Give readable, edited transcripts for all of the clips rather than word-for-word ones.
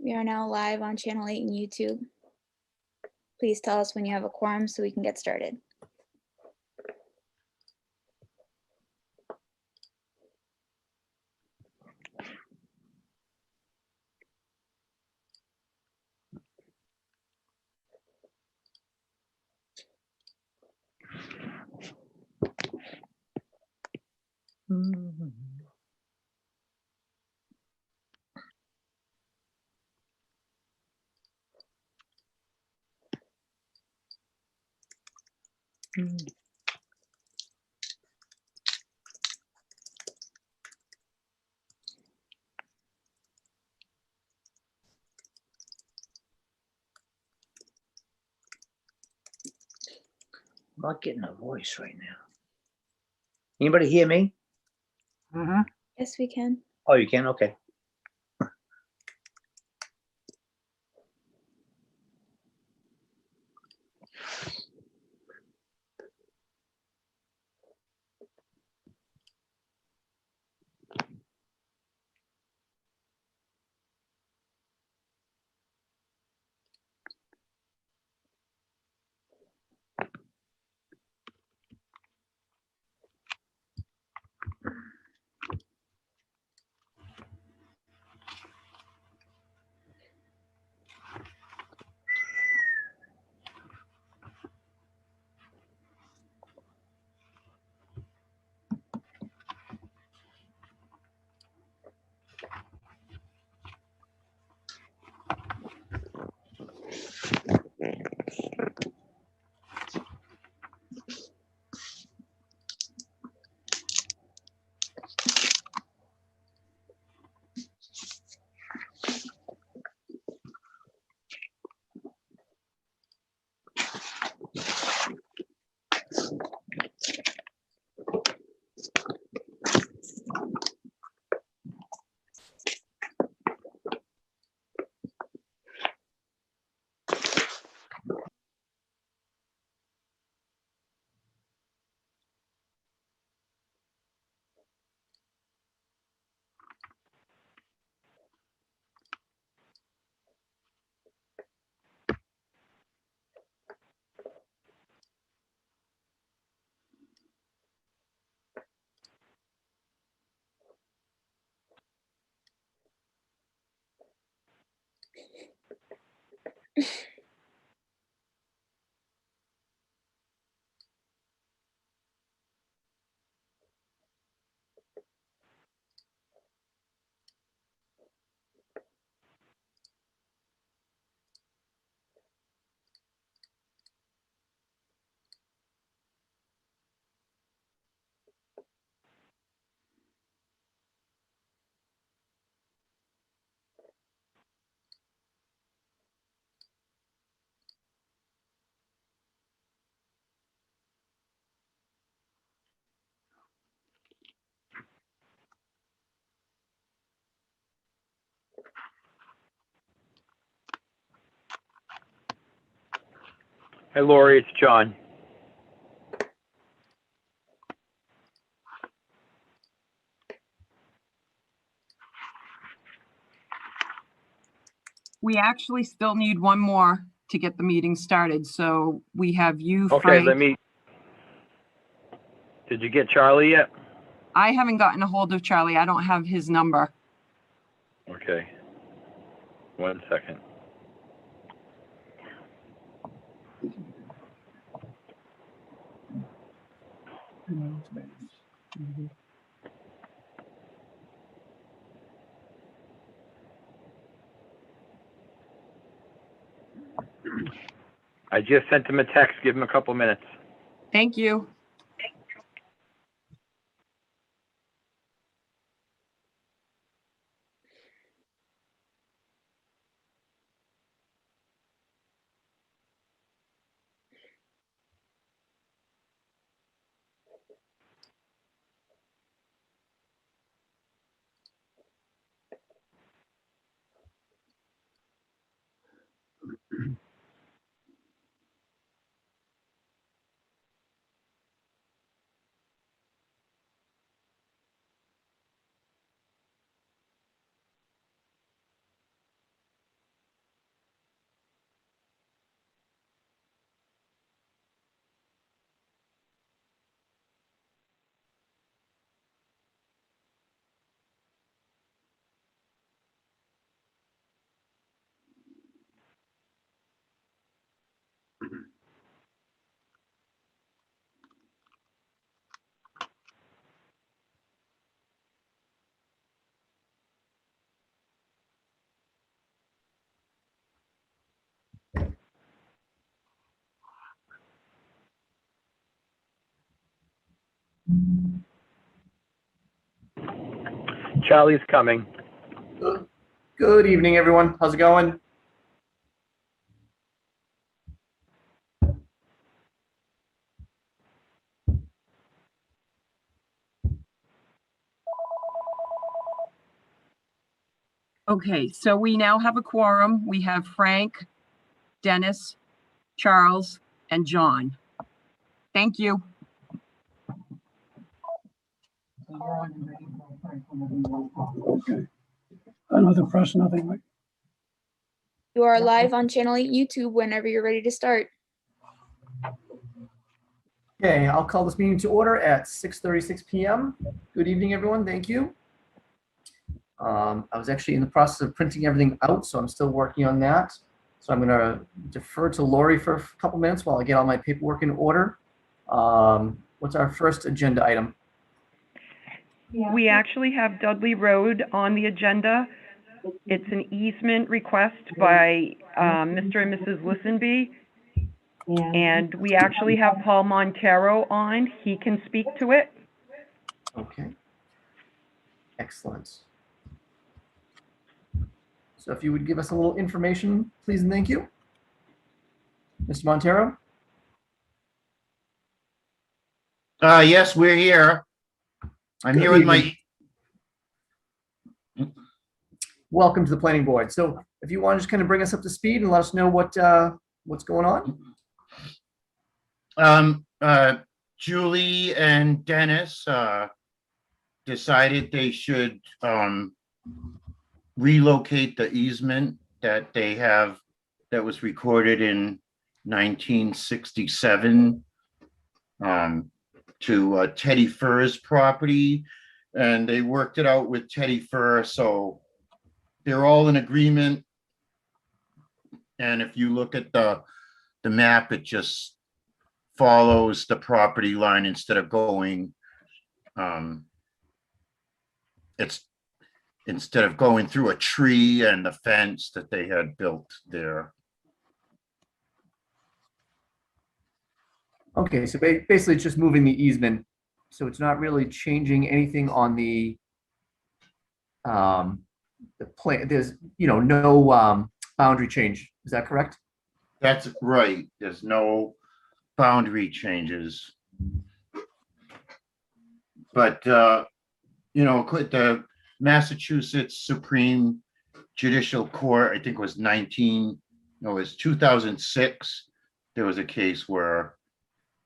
We are now live on Channel 8 and YouTube. Please tell us when you have a quorum so we can get started. I'm not getting a voice right now. Anybody hear me? Yes, we can. Oh, you can? Okay. Hey, Lori, it's John. We actually still need one more to get the meeting started. So we have you, Okay, Frank. Did you get Charlie yet? I haven't gotten a hold of Charlie. I don't have his number. Okay. 1 second. I just sent him a text. Give him a couple minutes. Thank you. Charlie's coming. Good evening, everyone. How's it going? Okay, so we now have a quorum. We have Frank, Dennis, Charles, and John. Thank you. Okay. Nothing for us, nothing, right? You are live on Channel 8 YouTube whenever you're ready to start. Okay, I'll call this meeting to order at 6:36 p.m. Good evening, everyone. Thank you. I was actually in the process of printing everything out, so I'm still working on that. So I'm going to defer to Lori for a couple minutes while I get all my paperwork in order. What's our first agenda item? We actually have Dudley Rd on the agenda. It's an easement request by Mr. and Mrs. Lisenbee. And we actually have Paul Montero on. He can speak to it. Okay. Excellent. So if you would give us a little information, please and thank you. Mr. Montero? Yes, we're here. I'm Good here with evening. my, Welcome to the planning board. So if you want to just kind of bring us up to speed and let us know what's going on. Julie and Dennis decided they should relocate the easement that they have that was recorded in 1967 to Teddy Fur's property, and they worked it out with Teddy Fur, so they're all in agreement. And if you look at the map, it just follows the property line instead of going instead of going through a tree and the fence that they had built there. Okay, so basically it's just moving the easement. So it's not really changing anything on the plan. There's, no boundary change. Is that correct? That's right. There's no boundary changes. But, the Massachusetts Supreme Judicial Court, I think it was 2006, there was a case where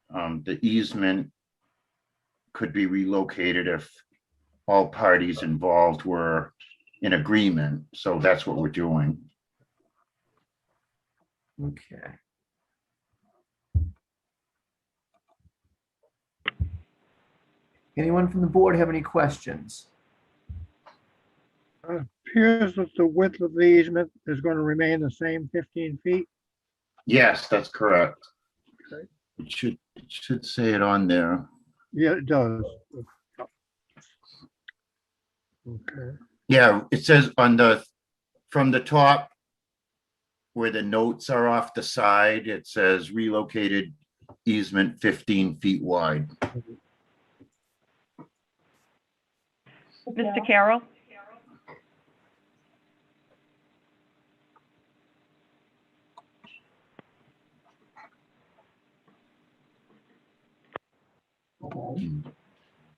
the easement could be relocated if all parties involved were in agreement. So that's what we're doing. Okay. Anyone from the board have any questions? Appears that the width of the easement is going to remain the same 15 feet. Yes, that's correct. Okay. It should say it on there. Yeah, it does. Okay. Yeah, it says from the top where the notes are off the side, it says relocated easement 15 feet wide. Mr. Carroll?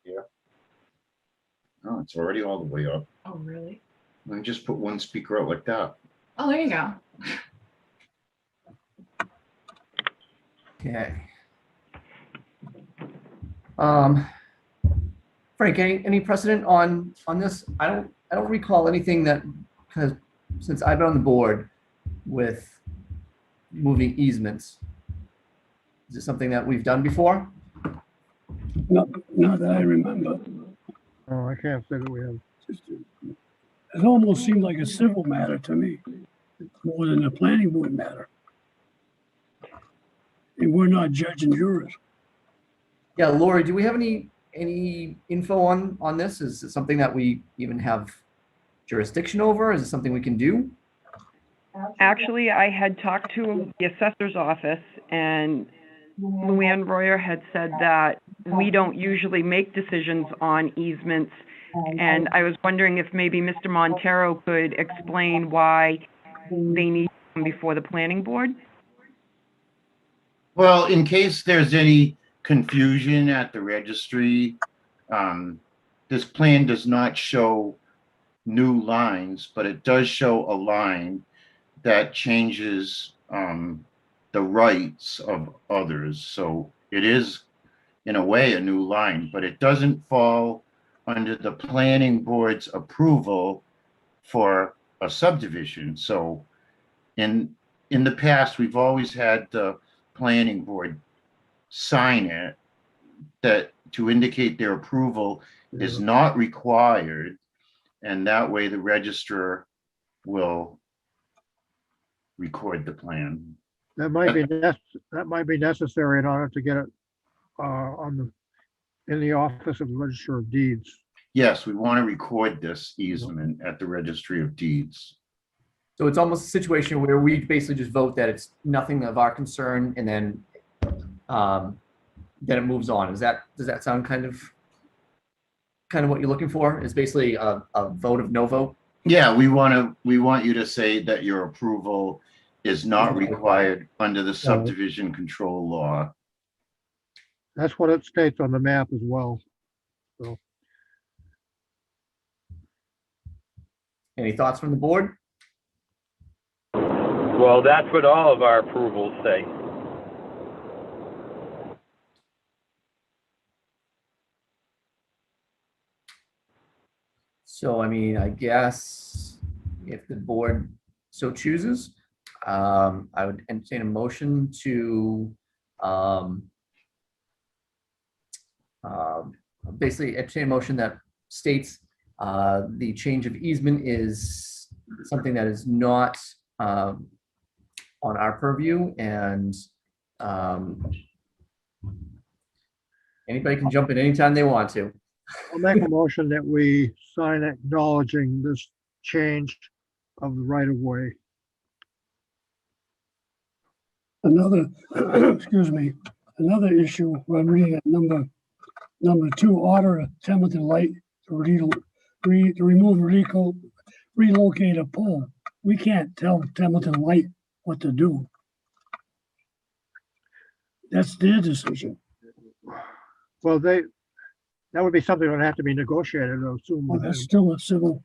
Yeah. Oh, it's already all the way up. Oh, really? Let me just put one speaker out like that. Oh, there you go. Okay. Frank, any precedent on this? I don't recall anything that has, since I've been on the board, with moving easements. Is it something that we've done before? Not that I remember. Oh, I can't say that we have. It almost seemed like a civil matter to me, more than a planning board matter. And we're not judge and jurors. Yeah, Lori, do we have any info on this? Is it something that we even have jurisdiction over? Is it something we can do? Actually, I had talked to the assessor's office, and Luann Royer had said that we don't usually make decisions on easements. And I was wondering if maybe Mr. Montero could explain why they need to come before the planning board? Well, in case there's any confusion at the registry, this plan does not show new lines, but it does show a line that changes the rights of others. So it is, in a way, a new line, but it doesn't fall under the planning board's approval for a subdivision. So in the past, we've always had the planning board sign it, that to indicate their approval is not required, and that way the registrar will record the plan. That might be necessary in order to get it in the office of the Register of Deeds. Yes, we want to record this easement at the Registry of Deeds. So it's almost a situation where we basically just vote that it's nothing of our concern, and then it moves on. Does that sound kind of what you're looking for? Is basically a vote of no vote? Yeah, we want you to say that your approval is not required under the subdivision control law. That's what it states on the map as well. So, Any thoughts from the board? Well, that's what all of our approvals say. So, I mean, I guess if the board so chooses, I would entertain a motion to basically entertain a motion that states the change of easement is something that is not on our purview, and anybody can jump in anytime they want to. I'll make a motion that we sign acknowledging this change of the right of way. Another, excuse me, another issue, when reading at number 2, order of Templeton Light to relocate a pole. We can't tell Templeton Light what to do. That's their decision. Well, that would be something that would have to be negotiated, I assume. Well, that's still a civil,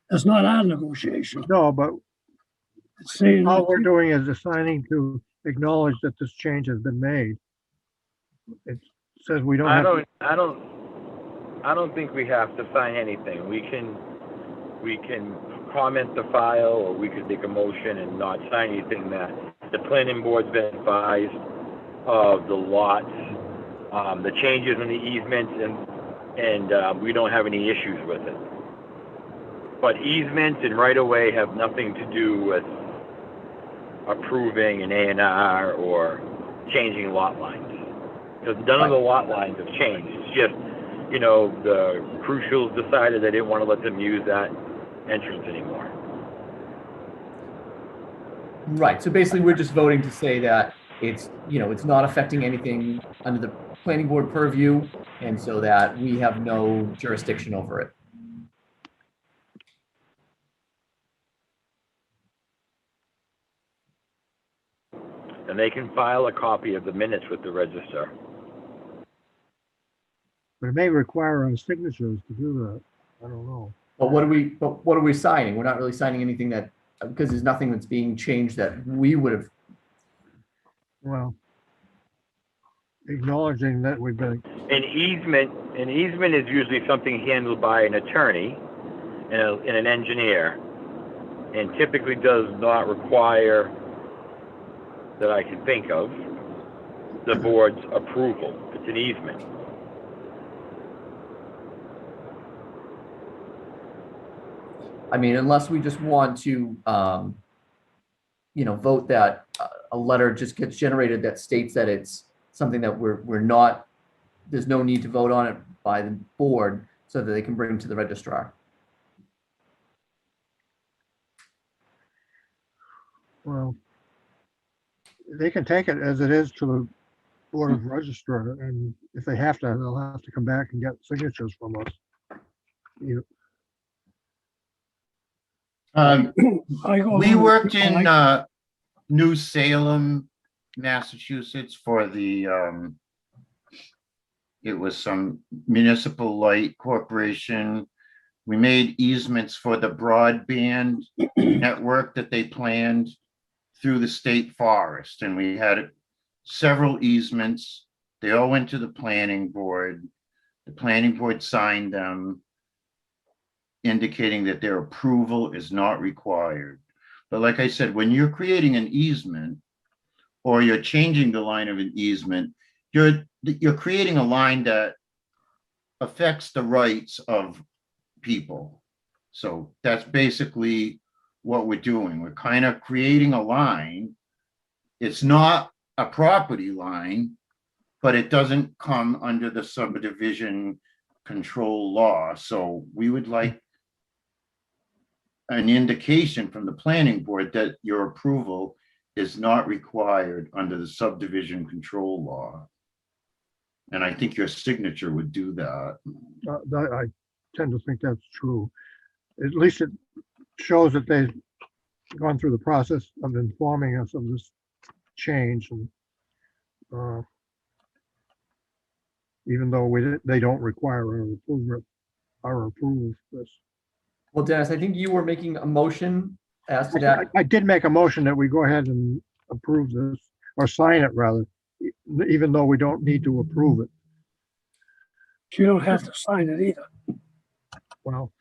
that's not our negotiation. No, but It's saying, all we're doing is assigning to acknowledge that this change has been made. It says we don't have. I don't think we have to sign anything. We can comment the file, or we could make a motion and not sign anything. That the planning board's been advised of the lots, the changes in the easement, and we don't have any issues with it. But easements and right-of-way have nothing to do with approving an A&R or changing lot lines. Because none of the lot lines have changed. It's just, the Crucials decided they didn't want to let them use that entrance anymore. Right, so basically we're just voting to say that it's not affecting anything under the planning board purview, and so that we have no jurisdiction over it. And they can file a copy of the minutes with the register. But it may require our signatures to do that. I don't know. But what are we signing? We're not really signing anything that, because there's nothing that's being changed that we would have. Well, acknowledging that we've been. An easement is usually something handled by an attorney and an engineer, and typically does not require, that I can think of, the board's approval. It's an easement. I mean, unless we just want to, vote that a letter just gets generated that states that it's something that we're not, there's no need to vote on it by the board, so that they can bring to the registrar. Well, they can take it as it is to the Board of Registrar, and if they have to, they'll have to come back and get signatures from us. We worked in New Salem, Massachusetts for the, it was some municipal light corporation. We made easements for the broadband network that they planned through the state forest, and we had several easements. They all went to the planning board. The planning board signed them, indicating that their approval is not required. But like I said, when you're creating an easement or you're changing the line of an easement, you're creating a line that affects the rights of people. So that's basically what we're doing. We're kind of creating a line. It's not a property line, but it doesn't come under the subdivision control law. So we would like an indication from the planning board that your approval is not required under the subdivision control law. And I think your signature would do that. I tend to think that's true. At least it shows that they've gone through the process of informing us of this change, and even though they don't require our approval of this. Well, Dennis, I think you were making a motion as to that. I did make a motion that we go ahead and approve this, or sign it rather, even though we don't need to approve it. You don't have to sign it either. Well,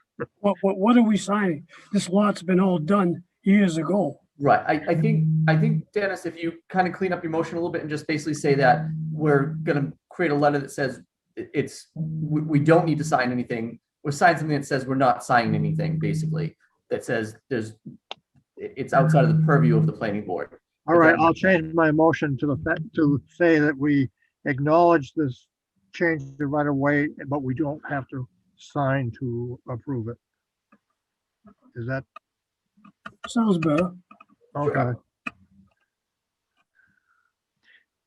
What are we signing? This lot's been all done years ago. Right. I think, Dennis, if you kind of clean up your motion a little bit and just basically say that we're going to create a letter that says we don't need to sign anything. We're signing something that says we're not signing anything, basically, that says it's outside of the purview of the planning board. all right, I'll change my motion to to say that we acknowledge this change right away, but we don't have to sign to approve it. Is that Sounds better. okay?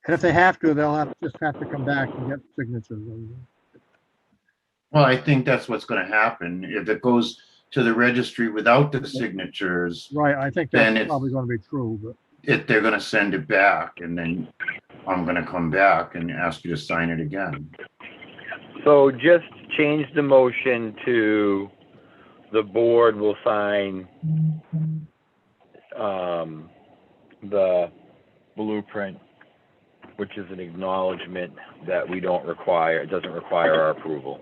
And if they have to, they'll just have to come back and get signatures. Well, I think that's what's going to happen. If it goes to the registry without the signatures, Right, I think Then that's it's- probably going to be true, but they're going to send it back, and then I'm going to come back and ask you to sign it again. So just change the motion to the board will sign the blueprint, which is an acknowledgement that we don't require, it doesn't require our approval.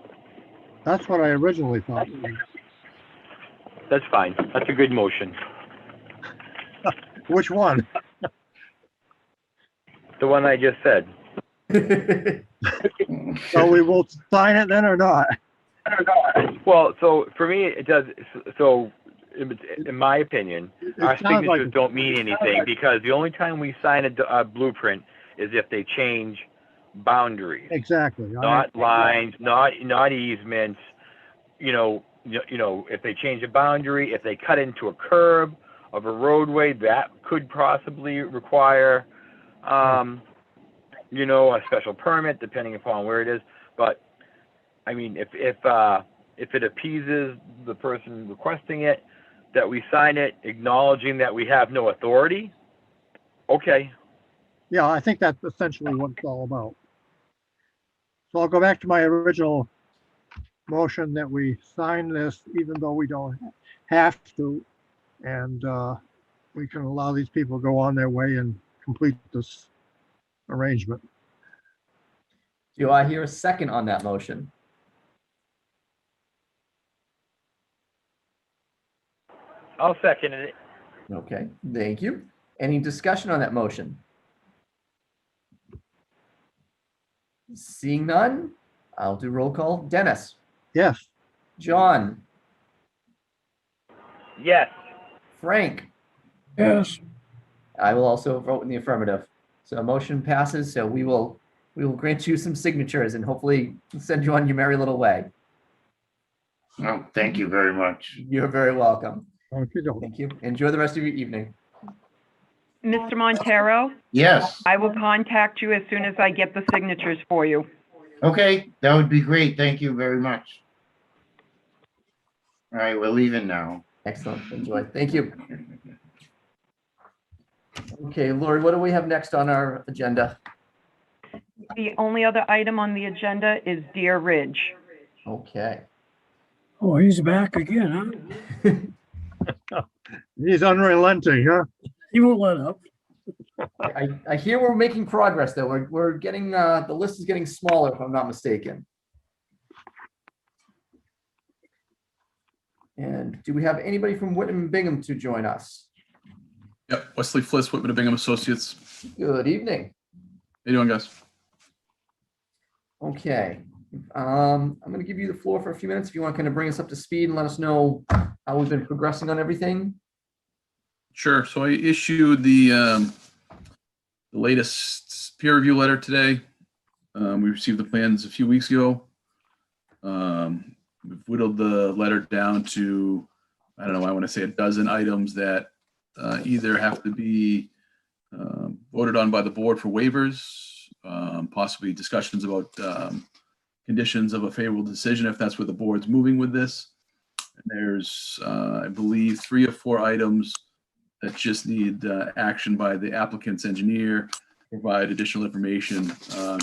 that's what I originally thought. That's fine. That's a good motion. Which one? The one I just said. So we will sign it then or not? Well, so for me, it does, so in my opinion, our It sounds like signatures don't mean anything because the only time we sign a blueprint is if they change boundaries, exactly. not lines, not easements. You know, if they change a boundary, if they cut into a curb of a roadway, that could possibly require, a special permit depending upon where it is. But I mean, if it appeases the person requesting it, that we sign it acknowledging that we have no authority, okay. Yeah, I think that's essentially what it's all about. So I'll go back to my original motion that we sign this even though we don't have to, and we can allow these people to go on their way and complete this arrangement. Do I hear a second on that motion? I'll second it. Okay, thank you. Any discussion on that motion? Seeing none, I'll do roll call. Dennis, Yes, John, Yes. Frank. Yes, I will also vote in the affirmative. So motion passes. So we will grant you some signatures and hopefully send you on your merry little way. Well, thank you very much. You're very welcome. okay, don't. Thank you. Enjoy the rest of your evening. Mr. Montero, Yes, I will contact you as soon as I get the signatures for you. okay, that would be great. Thank you very much. All right, we're leaving now. Excellent. Enjoy. Thank you. Okay, Lori, what do we have next on our agenda? The only other item on the agenda is Deer Ridge. Okay. Oh, he's back again, huh? He's unrelenting, huh? He won't let up. I hear we're making progress though. We're getting, the list is getting smaller if I'm not mistaken. And do we have anybody from Whitman and Bingham to join us? Yep, Wesley Fliss, Whitman and Bingham Associates. Good evening. How you doing, guys? Okay. I'm going to give you the floor for a few minutes if you want to kind of bring us up to speed and let us know how we've been progressing on everything. Sure. So I issued the latest peer review letter today. We received the plans a few weeks ago. We've whittled the letter down to, I don't know, I want to say a dozen items that either have to be voted on by the board for waivers, possibly discussions about conditions of a favorable decision if that's where the board's moving with this. And there's, I believe, 3 or 4 items that just need action by the applicant's engineer, provide additional information,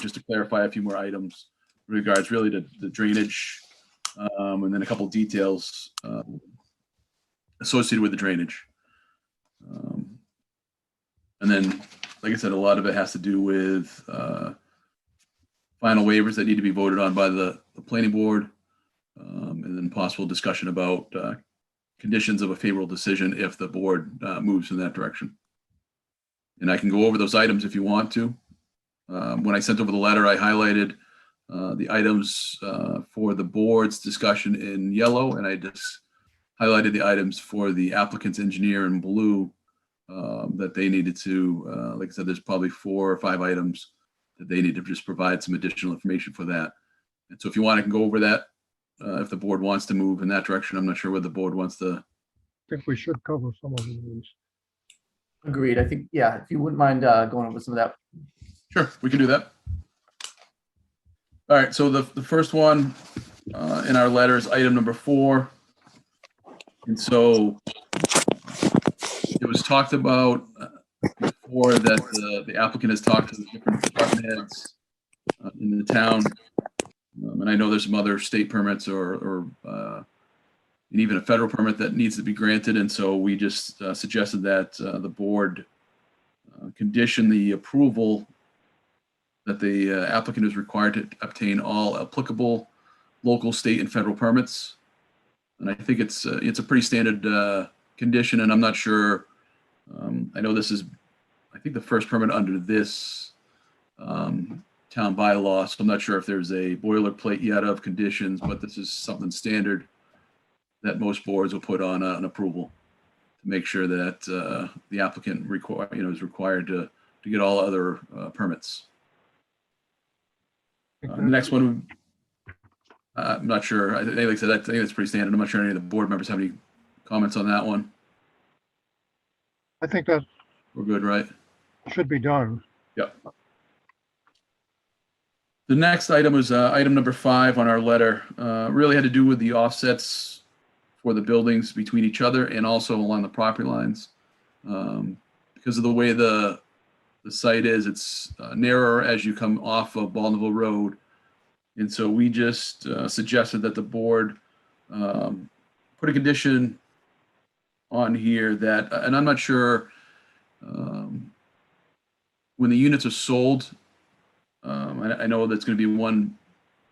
just to clarify a few more items in regards really to the drainage, and then a couple details associated with the drainage. And then, like I said, a lot of it has to do with final waivers that need to be voted on by the planning board, and then possible discussion about conditions of a favorable decision if the board moves in that direction. And I can go over those items if you want to. When I sent over the letter, I highlighted the items for the board's discussion in yellow, and I just highlighted the items for the applicant's engineer in blue that they needed to, like I said, there's probably 4 or 5 items that they need to just provide some additional information for that. And so if you want, I can go over that if the board wants to move in that direction. I'm not sure whether the board wants to. I think we should cover some of these. Agreed. I think, yeah, if you wouldn't mind going over some of that. Sure, we can do that. All right, so the first one in our letter is item number 4. And so it was talked about before that the applicant has talked to the different department heads in the town. And I know there's some other state permits or and even a federal permit that needs to be granted. And so we just suggested that the board condition the approval that the applicant is required to obtain all applicable local, state, and federal permits. And I think it's a pretty standard condition, and I'm not sure. I know this is, I think, the first permit under this town bylaw, so I'm not sure if there's a boilerplate yet of conditions, but this is something standard that most boards will put on an approval to make sure that the applicant is required to get all other permits. The next one, I'm not sure. Like I said, I think that's pretty standard. I'm not sure any of the board members have any comments on that one. I think that We're good, right? should be done. Yep. The next item is item number 5 on our letter. Really had to do with the offsets for the buildings between each other and also along the property lines. Because of the way the site is, it's narrower as you come off of Baldwinville Road. And so we just suggested that the board put a condition on here that, and I'm not sure when the units are sold, I know that's going to be one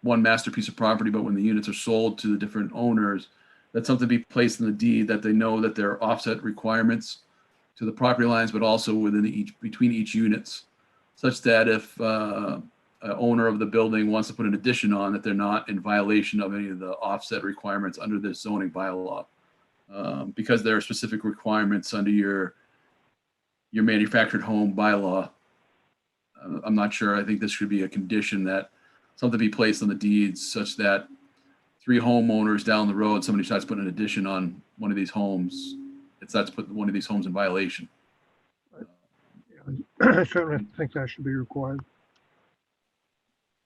master piece of property, but when the units are sold to the different owners, that's something to be placed in the deed that they know that there are offset requirements to the property lines, but also between each units, such that if an owner of the building wants to put an addition on, that they're not in violation of any of the offset requirements under this zoning bylaw, because there are specific requirements under your manufactured home bylaw. I'm not sure. I think this should be a condition that something be placed on the deeds such that 3 homeowners down the road, somebody starts putting an addition on one of these homes, it starts putting one of these homes in violation. I certainly think that should be required.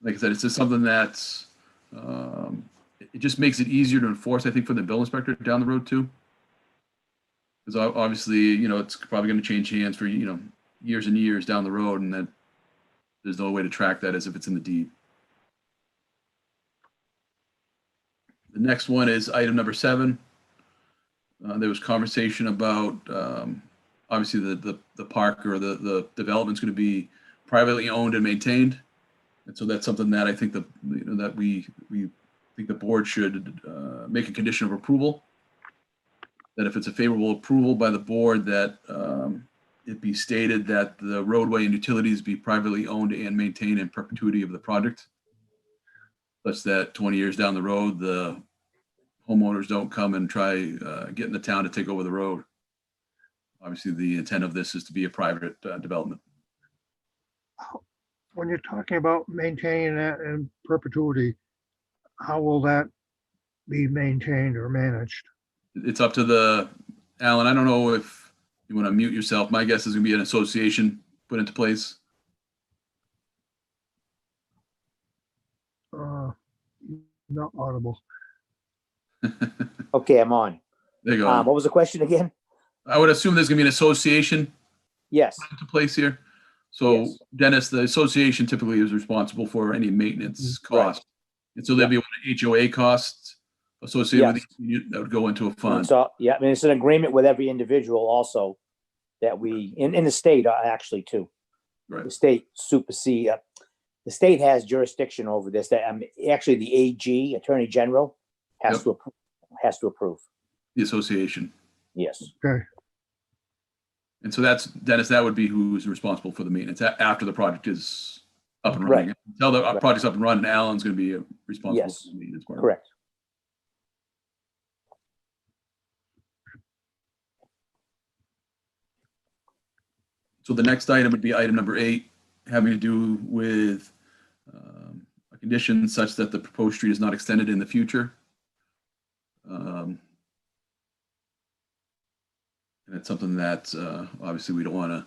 Like I said, it's just something that's, it just makes it easier to enforce, I think, for the bill inspector down the road too. Because obviously, you know, it's probably going to change hands for, you know, years and years down the road, and that there's no way to track that as if it's in the deed. The next one is item number 7. There was conversation about, obviously the park or the development's going to be privately owned and maintained. And so that's something that I think that we think the board should make a condition of approval. That if it's a favorable approval by the board, that it be stated that the roadway and utilities be privately owned and maintained in perpetuity of the project. Such that 20 years down the road, the homeowners don't come and try getting the town to take over the road. Obviously, the intent of this is to be a private development. When you're talking about maintaining that in perpetuity, how will that be maintained or managed? It's up to Alan, I don't know if you want to mute yourself. My guess is going to be an association put into place. Not audible. Okay, I'm on. There you go. What was the question again? I would assume there's going to be an association Yes, put into place here. So Yes. Dennis, the association typically is responsible for any maintenance Right. cost. And so there'd be HOA costs associated with Yes. each unit that would go into a fund. so, yeah, I mean, it's an agreement with every individual also that we, in the state, actually too. Right. The state supersede, the state has jurisdiction over this, that, actually the AG, Attorney General, has to approve. The association. Yes, Okay, And so that's, Dennis, that would be who's responsible for the maintenance after the project is up and running. Right. Until the Right. project's up and running, Alan's going to be responsible Yes. for the maintenance part. correct. So the next item would be item number 8, having to do with a condition such that the proposed street is not extended in the future. And it's something that obviously we don't want to.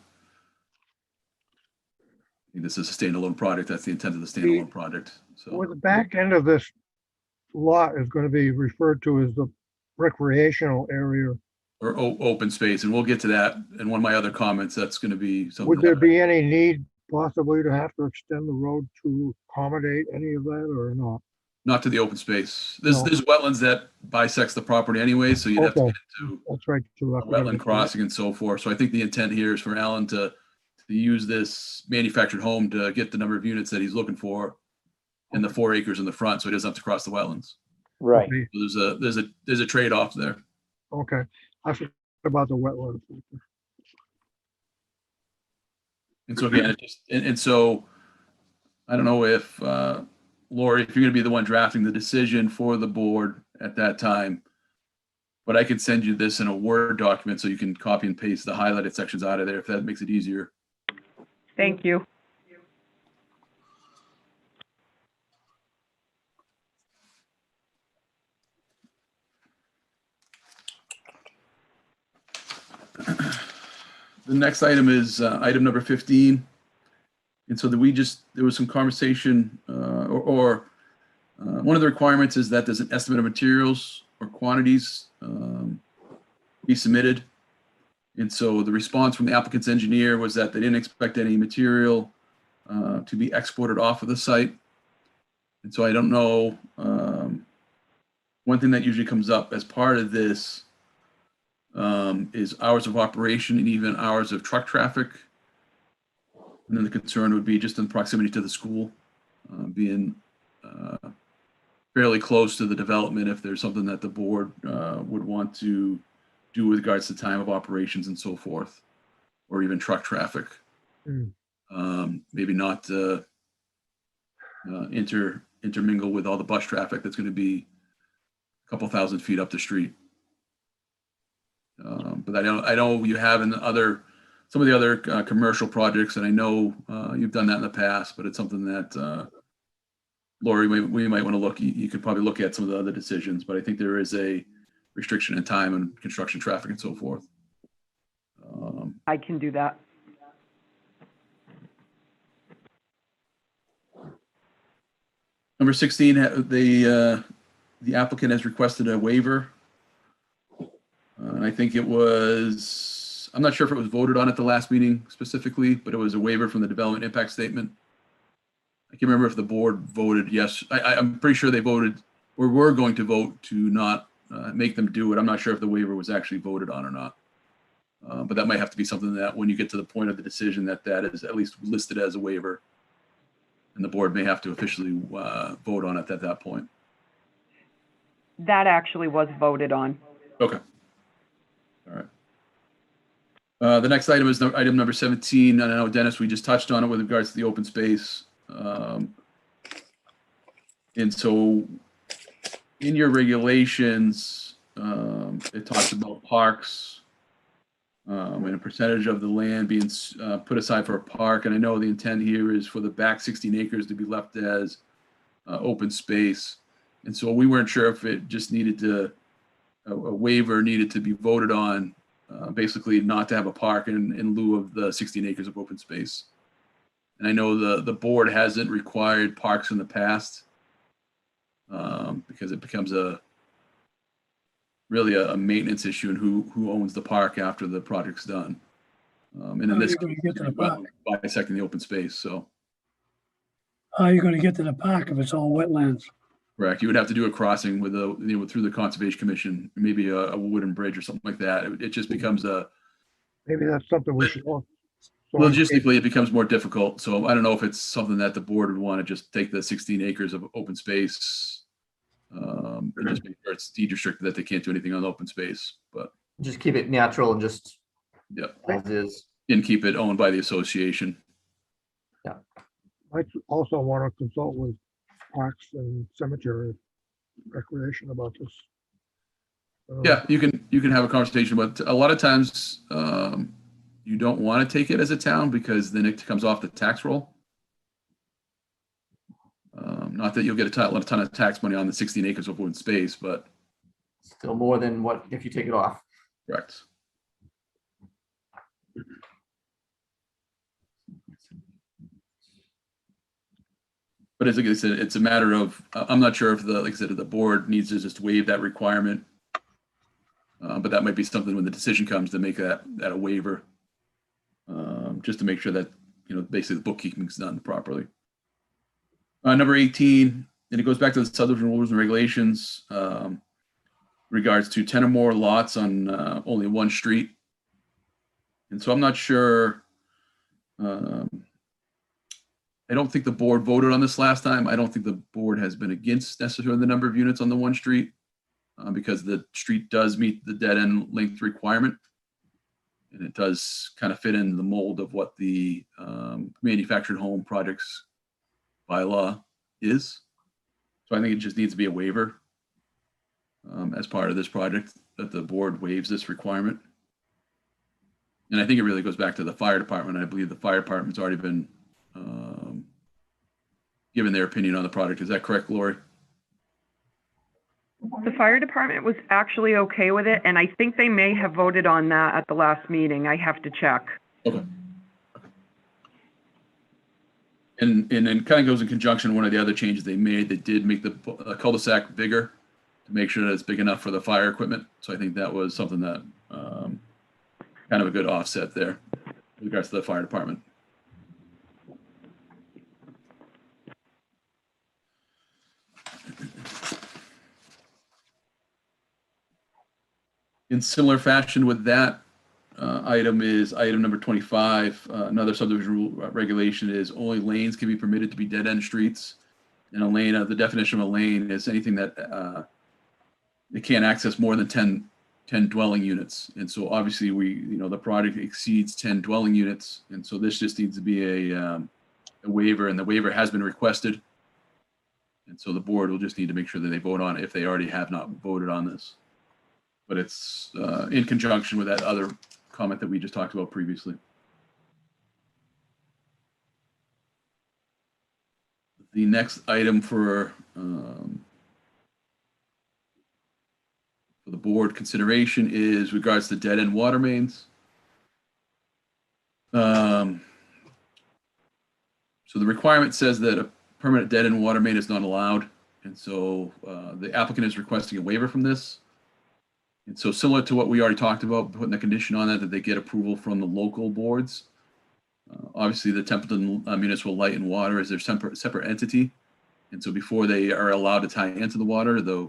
This is a standalone project. That's the intent of the standalone project. well, So the back end of this lot is going to be referred to as the recreational area. or open space, and we'll get to that in one of my other comments. That's going to be something. Would there be any need possibly to have to extend the road to accommodate any of that or not? Not to the open space. There's No. there's wetlands that bisects the property anyway, so you'd have to Okay. get into That's right. too. a wetland crossing and so forth. So I think the intent here is for Alan to use this manufactured home to get the number of units that he's looking for and the 4 acres in the front, so he doesn't have to cross the wetlands. Right. Okay, So there's a trade-off there. okay. I forgot about the wetlands. And so again, and so I don't know if Lori, if you're going to be the one drafting the decision for the board at that time, but I could send you this in a Word document so you can copy and paste the highlighted sections out of there if that makes it easier. Thank you. The next item is item number 15. And so there was some conversation one of the requirements is that there's an estimate of materials or quantities be submitted. And so the response from the applicant's engineer was that they didn't expect any material to be exported off of the site. And so I don't know, one thing that usually comes up as part of this is hours of operation and even hours of truck traffic. And then the concern would be just in proximity to the school, being fairly close to the development if there's something that the board would want to do with regards to time of operations and so forth, or even truck traffic. Maybe not intermingle with all the bus traffic that's going to be a couple thousand feet up the street. But I know you have in some of the other commercial projects, and I know you've done that in the past, but it's something that Lori, we might want to look. You could probably look at some of the other decisions, but I think there is a restriction in time and construction traffic and so forth. I can do that. Number 16, the applicant has requested a waiver. I think it was, I'm not sure if it was voted on at the last meeting specifically, but it was a waiver from the development impact statement. I can't remember if the board voted yes. I'm pretty sure they voted, or were going to vote to not make them do it. I'm not sure if the waiver was actually voted on or not. But that might have to be something that when you get to the point of the decision that is at least listed as a waiver. And the board may have to officially vote on it at that point. That actually was voted on. Okay. All right. The next item is item number 17. And I know, Dennis, we just touched on it with regards to the open space. And so in your regulations, it talks about parks and a percentage of the land being put aside for a park. And I know the intent here is for the back 16 acres to be left as open space. And so we weren't sure if it just needed to, a waiver needed to be voted on, basically not to have a park in lieu of the 16 acres of open space. And I know the board hasn't required parks in the past because it becomes really a maintenance issue and who owns the park after the project's done. And in this case, bisecting the open space. So how are you going to get to the park if it's all wetlands? correct. You would have to do a crossing with through the Conservation Commission, maybe a wooden bridge or something like that. It just becomes Maybe that's something we should. logistically, it becomes more difficult. So I don't know if it's something that the board would want to just take the 16 acres of open space and just make sure it's deed restricted that they can't do anything on the open space, but Just keep it natural and just yep, as is. and keep it owned by the association. I also want to consult with parks and cemetery recreation about this. Yeah, you can have a conversation, but a lot of times you don't want to take it as a town because then it comes off the tax roll. Not that you'll get a ton of tax money on the 16 acres of open space, but Still more than what if you take it off. correct. But as I said, it's a matter of, I'm not sure if like I said, the board needs to just waive that requirement. But that might be something when the decision comes to make that a waiver. Just to make sure that, basically the bookkeeping is done properly. Number 18, and it goes back to the subdivision rules and regulations, regards to 10 or more lots on only one street. And so I'm not sure, I don't think the board voted on this last time. I don't think the board has been against necessarily the number of units on the one street because the street does meet the dead end length requirement. And it does kind of fit in the mold of what the manufactured home projects bylaw is. So I think it just needs to be a waiver as part of this project that the board waives this requirement. And I think it really goes back to the fire department. I believe the fire department's already been given their opinion on the project. Is that correct, Lori? The fire department was actually okay with it, and I think they may have voted on that at the last meeting. I have to check. Okay. And it kind of goes in conjunction with one of the other changes they made. They did make the cul-de-sac bigger to make sure that it's big enough for the fire equipment. So I think that was something that kind of a good offset there with regards to the fire department. In similar fashion with that item is item number 25. Another subdivision rule regulation is only lanes can be permitted to be dead end streets. And a lane, the definition of a lane is anything that it can't access more than 10 dwelling units. And so obviously the project exceeds 10 dwelling units. And so this just needs to be a waiver, and the waiver has been requested. And so the board will just need to make sure that they vote on it if they already have not voted on this. But it's in conjunction with that other comment that we just talked about previously. The next item for the board consideration is regards to dead end water mains. So the requirement says that permanent dead end water main is not allowed. And so the applicant is requesting a waiver from this. And so similar to what we already talked about, putting the condition on that they get approval from the local boards. Obviously, the Templeton Municipal Light and Water is their separate entity. And so before they are allowed to tie into the water, the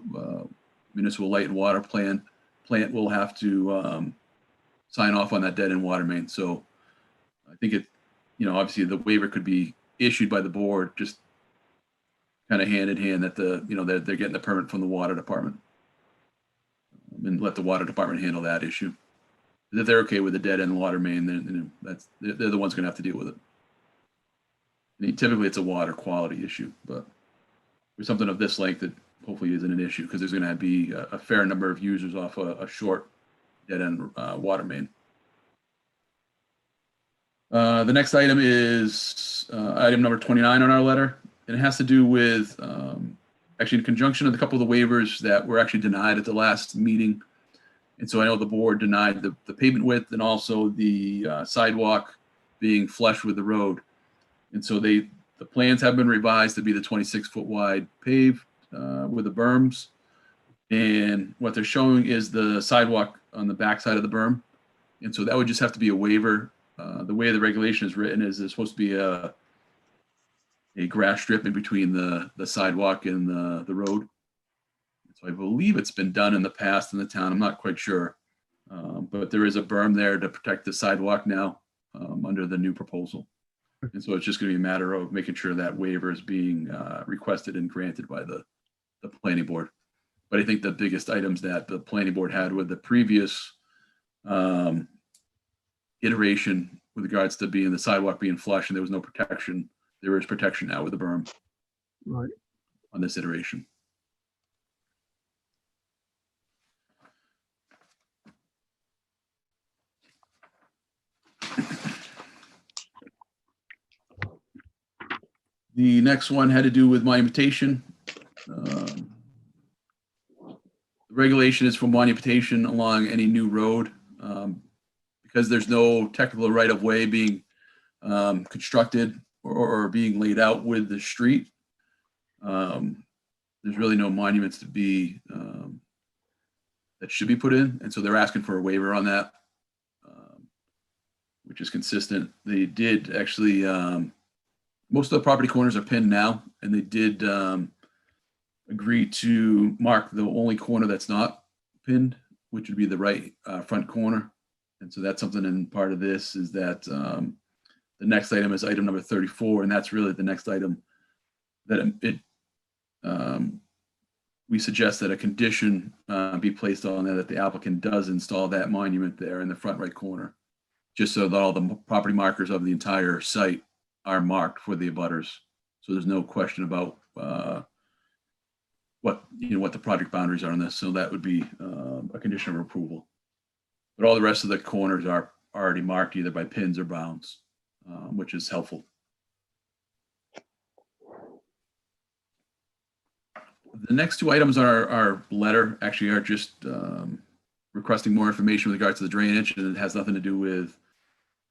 Municipal Light and Water plant will have to sign off on that dead end water main. So I think it, obviously the waiver could be issued by the board, just kind of hand in hand that they're getting the permit from the water department, and let the water department handle that issue. If they're okay with the dead end water main, then they're the ones going to have to deal with it. I mean, typically it's a water quality issue, but for something of this length, it hopefully isn't an issue because there's going to be a fair number of users off a short dead end water main. The next item is item number 29 on our letter, and it has to do with actually in conjunction with a couple of the waivers that were actually denied at the last meeting. And so I know the board denied the pavement width and also the sidewalk being flush with the road. And so the plans have been revised to be the 26-foot wide pave with the berms. And what they're showing is the sidewalk on the back side of the berm. And so that would just have to be a waiver. The way the regulation is written is there's supposed to be a grass strip in between the sidewalk and the road. So I believe it's been done in the past in the town. I'm not quite sure. But there is a berm there to protect the sidewalk now under the new proposal. And so it's just going to be a matter of making sure that waiver is being requested and granted by the planning board. But I think the biggest items that the planning board had with the previous iteration with regards to being the sidewalk being flush and there was no protection, there is protection now with the berm. Right. On this iteration. The next one had to do with monumentation. The regulation is for monumentation along any new road. Because there's no technical right of way being constructed or being laid out with the street. There's really no monuments to be that should be put in. And so they're asking for a waiver on that, which is consistent. They did actually, most of the property corners are pinned now, and they did agree to mark the only corner that's not pinned, which would be the right front corner. And so that's something in part of this is that the next item is item number 34, and that's really the next item that we suggest that a condition be placed on there that the applicant does install that monument there in the front right corner, just so that all the property markers of the entire site are marked for the abutters. So there's no question about what the project boundaries are on this. So that would be a condition of approval. But all the rest of the corners are already marked either by pins or bounds, which is helpful. The next two items on our letter actually are just requesting more information with regards to the drainage, and it has nothing to do with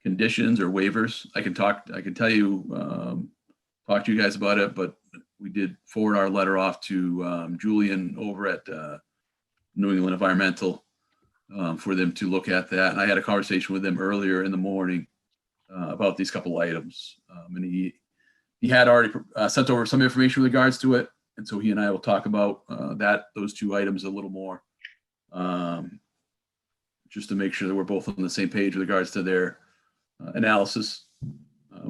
conditions or waivers. I can tell you, talk to you guys about it, but we did forward our letter off to Julian over at New England Environmental for them to look at that. And I had a conversation with them earlier in the morning about these couple items. And he had already sent over some information with regards to it. And so he and I will talk about those two items a little more, just to make sure that we're both on the same page with regards to their analysis.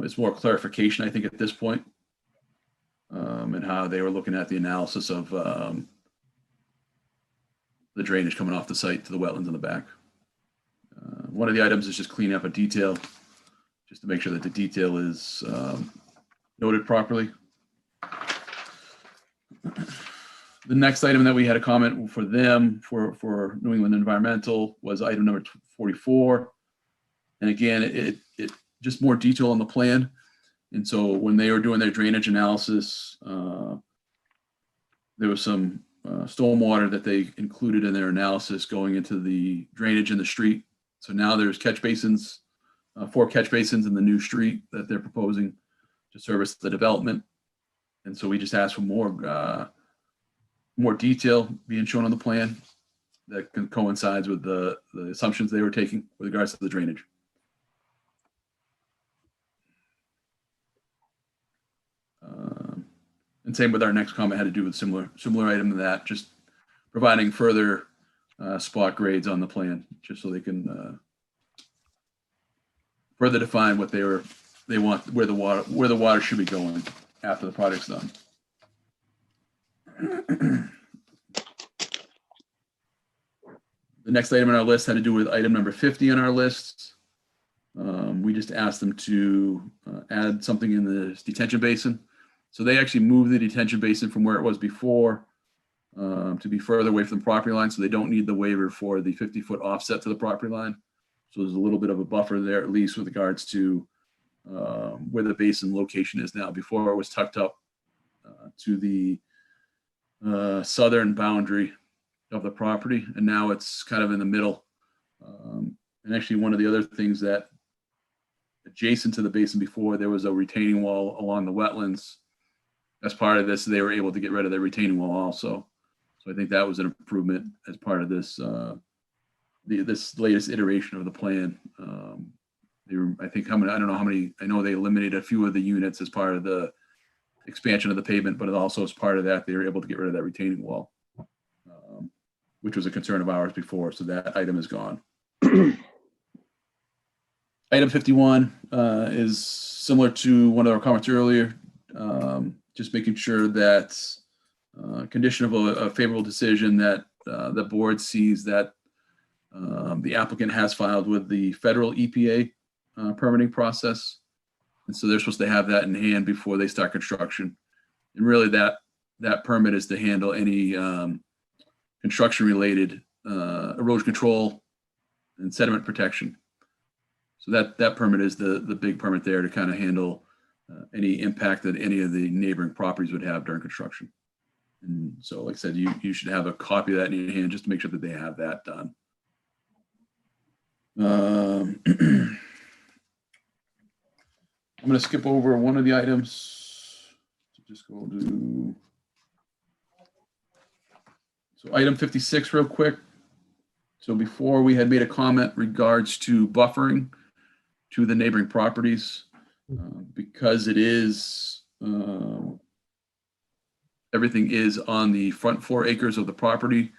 It's more clarification, I think, at this point, and how they were looking at the analysis of the drainage coming off the site to the wetlands in the back. One of the items is just cleaning up a detail, just to make sure that the detail is noted properly. The next item that we had a comment for them for New England Environmental was item number 44. And again, it just more detail on the plan. And so when they were doing their drainage analysis, there was some stormwater that they included in their analysis going into the drainage in the street. So now there's catch basins, 4 catch basins in the new street that they're proposing to service the development. And so we just asked for more detail being shown on the plan that coincides with the assumptions they were taking with regards to the drainage. And same with our next comment had to do with similar item to that, just providing further spot grades on the plan, just so they can further define what they want, where the water should be going after the project's done. The next item on our list had to do with item number 50 on our list. We just asked them to add something in the detention basin. So they actually moved the detention basin from where it was before to be further away from the property line. So they don't need the waiver for the 50-foot offset to the property line. So there's a little bit of a buffer there, at least with regards to where the basin location is now. Before it was tucked up to the southern boundary of the property, and now it's kind of in the middle. And actually, one of the other things that adjacent to the basin before, there was a retaining wall along the wetlands. As part of this, they were able to get rid of their retaining wall also. So I think that was an improvement as part of this this latest iteration of the plan. They were, I think, I don't know how many. I know they eliminated a few of the units as part of the expansion of the pavement, but also as part of that, they were able to get rid of that retaining wall, which was a concern of ours before. So that item is gone. Item 51 is similar to one of our comments earlier, just making sure that condition of a favorable decision that the board sees that the applicant has filed with the federal EPA permitting process. And so they're supposed to have that in hand before they start construction. And really that permit is to handle any construction related erosion control and sediment protection. So that permit is the big permit there to kind of handle any impact that any of the neighboring properties would have during construction. And so, like I said, you should have a copy of that in your hand just to make sure that they have that done. I'm going to skip over one of the items. Just go to item 56 real quick. So before we had made a comment regards to buffering to the neighboring properties, because it is everything is on the front 4 acres of the property.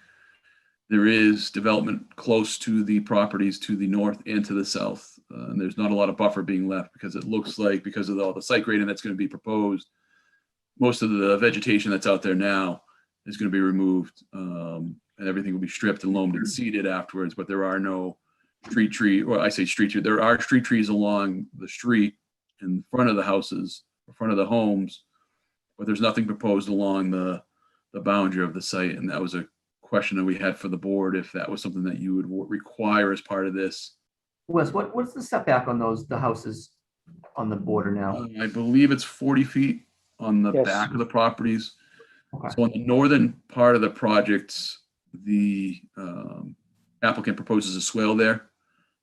There is development close to the properties to the north and to the south. And there's not a lot of buffer being left because it looks like, because of all the site grading that's going to be proposed, most of the vegetation that's out there now is going to be removed, and everything will be stripped and loamed and seeded afterwards. But there are no street tree, or I say street tree, there are street trees along the street in front of the houses, in front of the homes, but there's nothing proposed along the boundary of the site. And that was a question that we had for the board, if that was something that you would require as part of this. Wes, what's the setback on the houses on the border now? I believe it's 40 feet on the Yes. back of the properties. Okay. So on the northern part of the project, the applicant proposes a swale there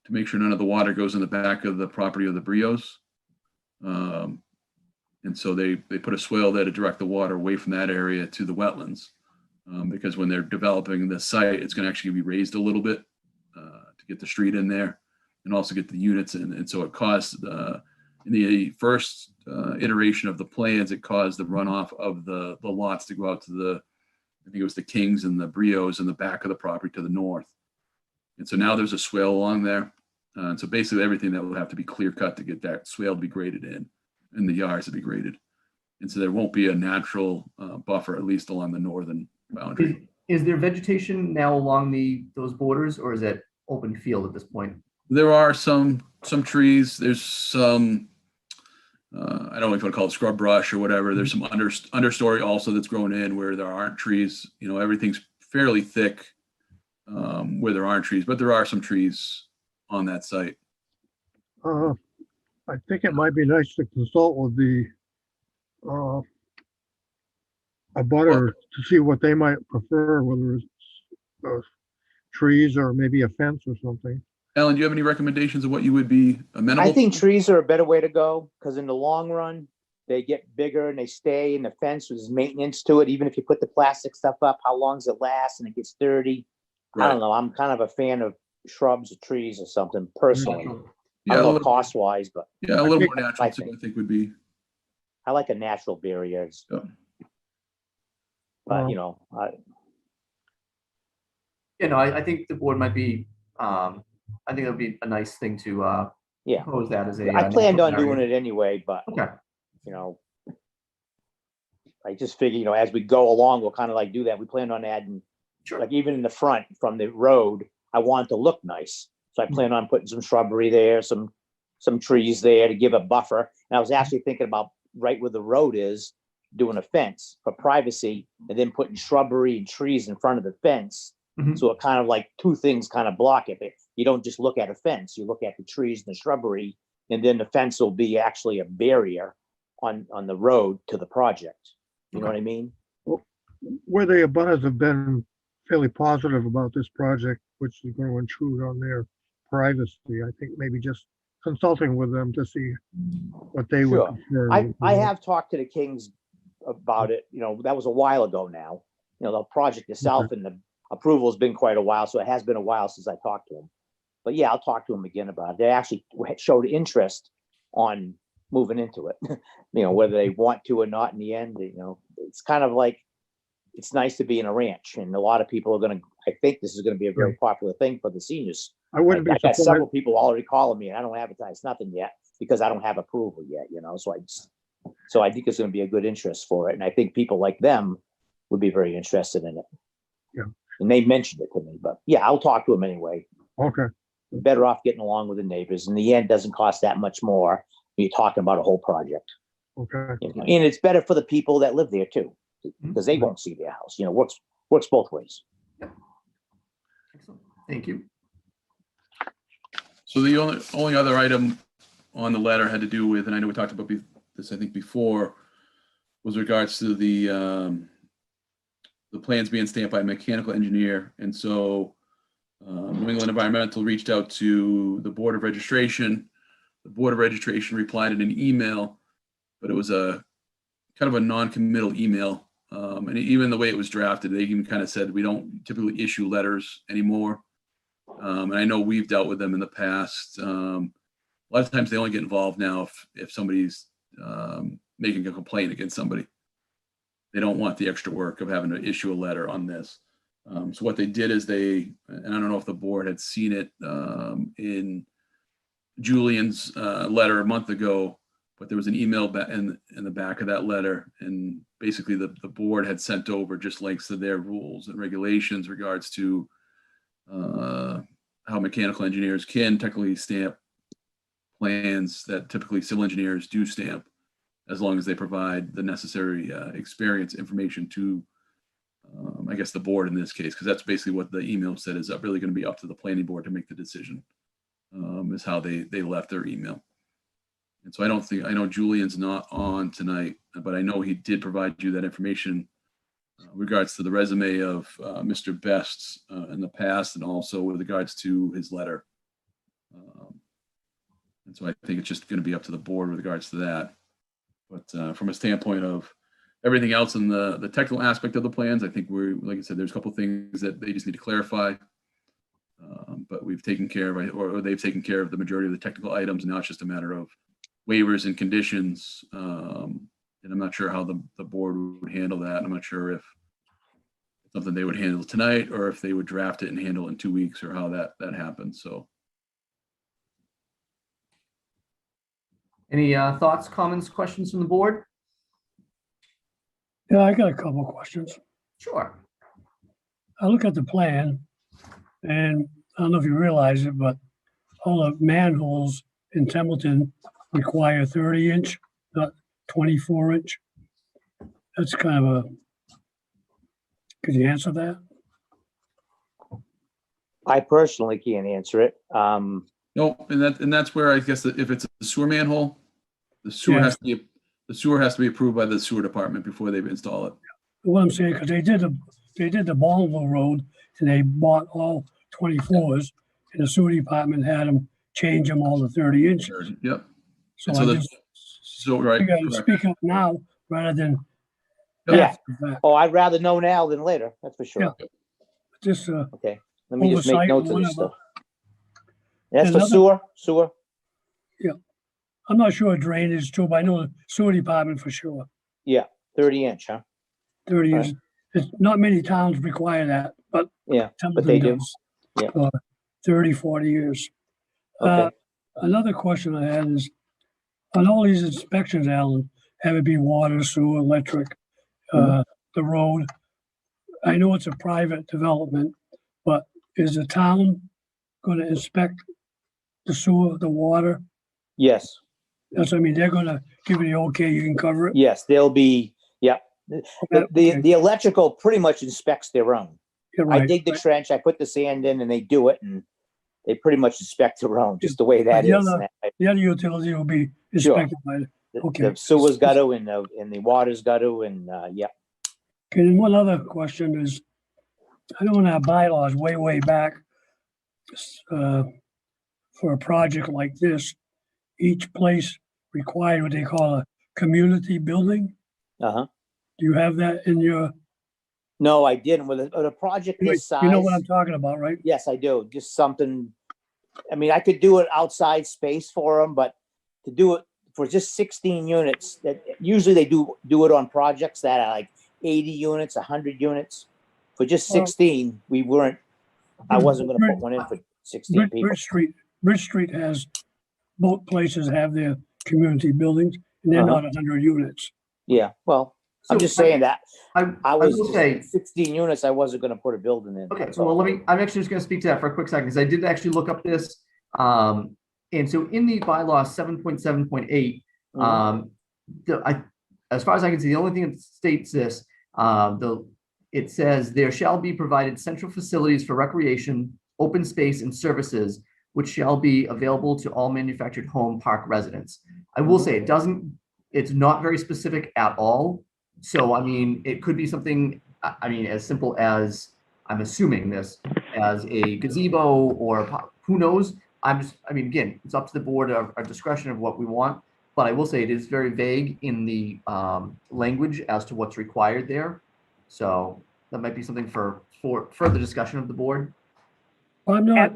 to make sure none of the water goes in the back of the property of the Brios. And so they put a swale there to direct the water away from that area to the wetlands. Because when they're developing the site, it's going to actually be raised a little bit to get the street in there and also get the units in. And so it caused, in the first iteration of the plans, it caused the runoff of the lots to go out to the, I think it was the Kings and the Brios in the back of the property to the north. And so now there's a swale along there. And so basically everything that will have to be clear cut to get that swale to be graded in, and the yards to be graded. And so there won't be a natural buffer, at least along the northern boundary. Is there vegetation now along those borders, or is it open field at this point? There are some trees. There's some, I don't know if you want to call it scrub brush or whatever. There's some understory also that's grown in where there aren't trees. You know, everything's fairly thick where there aren't trees, but there are some trees on that site. I think it might be nice to consult with the abutter to see what they might prefer, whether it's trees or maybe a fence or something. Alan, do you have any recommendations of what you would be amenable? I think trees are a better way to go, because in the long run, they get bigger and they stay, and the fence was maintenance to it. Even if you put the plastic stuff up, how long does it last and it gets dirty? I Right. don't know. I'm kind of a fan of shrubs or trees or something personally. I Yeah, don't a know little, cost wise, but yeah, a little more I natural too, think. I think would be. I like a natural barrier. Yeah. But Well, you know, You know, I think the board might be, I think it'll be a nice thing to yeah, propose that as a. I planned on natural doing barrier. it anyway, but Okay, you know, I just figure, you know, as we go along, we'll kind of like do that. We planned on adding, sure. like even in the front from the road, I want it to look nice. So I Mm-hmm. plan on putting some shrubbery there, some trees there to give a buffer. And I was actually thinking about right where the road is, doing a fence for privacy and then putting shrubbery and trees in front of the fence. Mhm. So it kind of like two things kind of block it. You don't just look at a fence, you look at the trees and the shrubbery, and then the fence will be actually a barrier on the road to the project. You know what I mean? where the abutters have been fairly positive about this project, which is going to intrude on their privacy. I think maybe just consulting with them to see what they would Sure. prefer. I have talked to the Kings about it, you know, that was a while ago now. You know, the project itself and the approval has been quite a while, so it has been a while since I talked to them. But yeah, I'll talk to them again about it. They actually showed interest on moving into it. You know, whether they want to or not in the end, you know, it's kind of like, it's nice to be in a ranch, and a lot of people are gonna, I think this is gonna be a very popular thing for the seniors. I wouldn't be I got surprised. several people already calling me, and I don't advertise nothing yet because I don't have approval yet, you know, so I think it's gonna be a good interest for it, and I think people like them would be very interested in it. Yeah. And they mentioned it to me, but yeah, I'll talk to them anyway. Okay, Better off getting along with the neighbors. In the end, doesn't cost that much more when you're talking about a whole project. okay. You know? And it's better for the people that live there too, because they won't see their house, you know, works both ways. Excellent. Thank you. So the only other item on the letter had to do with, and I know we talked about this, I think before, was regards to the plans being stamped by a mechanical engineer. And so New England Environmental reached out to the Board of Registration. The Board of Registration replied in an email, but it was a kind of a non-committal email. And even the way it was drafted, they even kind of said, we don't typically issue letters anymore. And I know we've dealt with them in the past. A lot of times they only get involved now if somebody's making a complaint against somebody. They don't want the extra work of having to issue a letter on this. So what they did is and I don't know if the board had seen it in Julian's letter a month ago, but there was an email in the back of that letter. And basically the board had sent over just links to their rules and regulations regards to how mechanical engineers can technically stamp plans that typically civil engineers do stamp, as long as they provide the necessary experience information to, I guess, the board in this case, because that's basically what the email said, is really going to be up to the planning board to make the decision, is how they left their email. And so I know Julian's not on tonight, but I know he did provide you that information regards to the resume of Mr. Best in the past, and also with regards to his letter. And so I think it's just going to be up to the board with regards to that. But from a standpoint of everything else in the technical aspect of the plans, I think like I said, there's a couple of things that they just need to clarify. But we've taken care of, or they've taken care of the majority of the technical items. Now it's just a matter of waivers and conditions. And I'm not sure how the board would handle that. I'm not sure if it's something they would handle tonight, or if they would draft it and handle it in 2 weeks, or how that happens. So. Any thoughts, comments, questions from the board? Yeah, I got a couple of questions. Sure. I look at the plan, and I don't know if you realize it, but all the manholes in Templeton require 30-inch, not 24-inch. That's kind of could you answer that? I personally can't answer it. No, and that's where I guess that if it's a sewer manhole, the sewer has to be approved by the sewer department before they install it. What I'm saying, because they did the Bonneville Road, and they bought all 24s, and the sewer department had them change them all to 30 inches. Yep. So And so So, right. You gotta correct. speak up now rather than Yeah. after the fact. Oh, I'd rather know now than later, that's for sure. Yeah. Just, Okay, let me just make oversight or notes of this whatever. stuff. That's for Another- sewer? I'm not sure drainage too, but I know the sewer department for sure. Yeah, 30 inch, huh? 30 Right. years. It's not many towns require that, but Yeah, Templeton they do. does. Yeah. For 30, 40 years. Okay. Another question I had is, on all these inspections, Alan, have it be water, sewer, electric, Mm-hmm. the road, I know it's a private development, but is the town gonna inspect the sewer, the water? Yes, That's, I mean, they're gonna give you the okay, you can cover it? yes, they'll be, yeah. Okay. The electrical pretty much inspects their own. You're I right. dig the trench, I put the sand in and they do it and they pretty much inspect their own, just the way that The is. other- The other utility will be inspected by the, okay. The sewer's got to and the water's got to and, yeah. Okay, and one other question is, I know in our bylaws way back, for a project like this, each place required what they call a community building. Uh-huh. Do you have that in your, No, I didn't. With a project this size. you know what I'm talking about, right? Yes, I do. Just something, I mean, I could do it outside space for them, but to do it for just 16 units, that usually they do it on projects that are like 80 units, 100 units. For just Well- 16, I wasn't gonna put one in for 16 people. Bridge Street has, both places have their community buildings, and they're Uh-huh. not 100 units. Yeah, well, I'm So just saying that. I I was will say, 16 units, I wasn't gonna put a building in. okay, that's well, all. I'm actually just gonna speak to that for a quick second, because I did actually look up this. And so in the bylaw 7.7.8, as far as I can see, the only thing that states this, it says there shall be provided central facilities for recreation, open space and services, which shall be available to all manufactured home park residents. I will say it's not very specific at all. So, I mean, it could be something, I mean, as simple as, I'm assuming this, as a gazebo or who knows? I mean, again, it's up to the board, our discretion of what we want. But I will say it is very vague in the language as to what's required there. So that might be something for further discussion of the board. I'm not,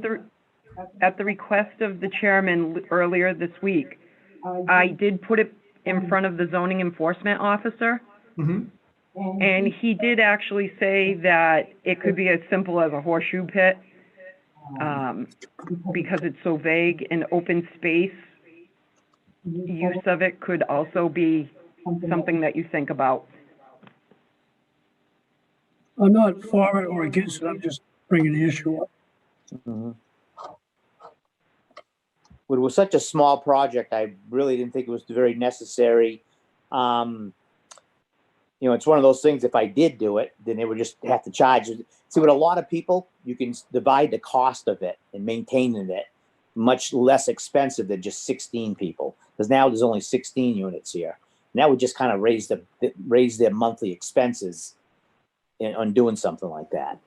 At the request of the chairman earlier this week, I did put it in front of the zoning enforcement officer. Mhm. And he did actually say that it could be as simple as a horseshoe pit, because it's so vague. And open space use of it could also be something that you think about. I'm not for it or against it, I'm just bringing the issue up. Mhm. It was such a small project, I really didn't think it was very necessary. It's one of those things, if I did do it, then they would just have to charge. See, with a lot of people, you can divide the cost of it and maintaining it much less expensive than just 16 people. Because now there's only 16 units here. And that would just kind of raise their monthly expenses on doing something like that.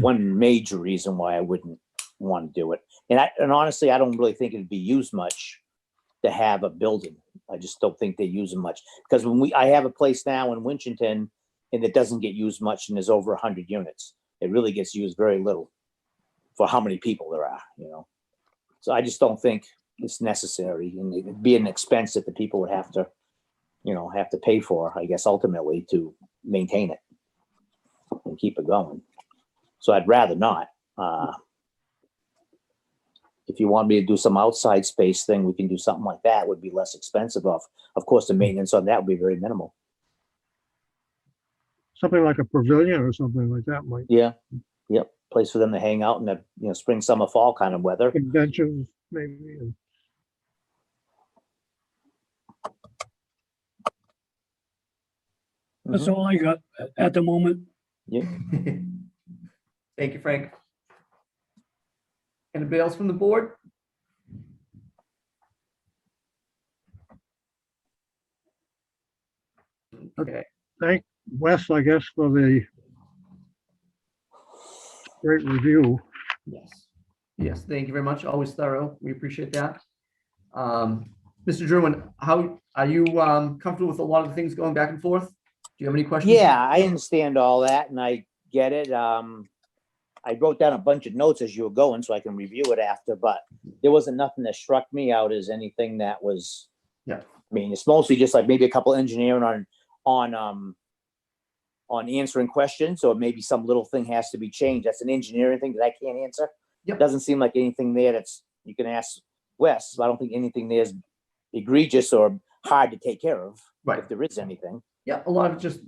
One major reason why I wouldn't want to do it. And honestly, I don't really think it'd be used much to have a building. I just don't think they use them much. Because I have a place now in Winchton and it doesn't get used much and there's over 100 units. It really gets used very little for how many people there are, So I just don't think it's necessary, and it'd be an expense that the people would have to pay for, I guess, ultimately to maintain it and keep it going. So I'd rather not. If you want me to do some outside space thing, we can do something like that. It would be less expensive. Of course, the maintenance on that would be very minimal. Something like a pavilion or something like that might, Yeah. Yep. Place for them to hang out in the spring, summer, fall kind of weather. conventions maybe. And That's all I got at the moment. Yeah. Thank you, Frank. Anybody else from the board? Okay. Thank Wes, I guess, for the great review. Yes. Yes, thank you very much. Always thorough. We appreciate that. Mr. Druin, how are you comfortable with a lot of the things going back and forth? Do you have any questions? Yeah, I understand all that and I get it. I wrote down a bunch of notes as you were going so I can review it after, but there wasn't nothing that struck me out as anything that was. Yeah. I mean, it's mostly just like maybe a couple engineering on answering questions, or maybe some little thing has to be changed. That's an engineering thing that I can't answer. Yep. Doesn't seem like anything there that's, you can ask Wes. I don't think anything there is egregious or hard to take care of. Right. If there is anything. Yeah, a lot of just,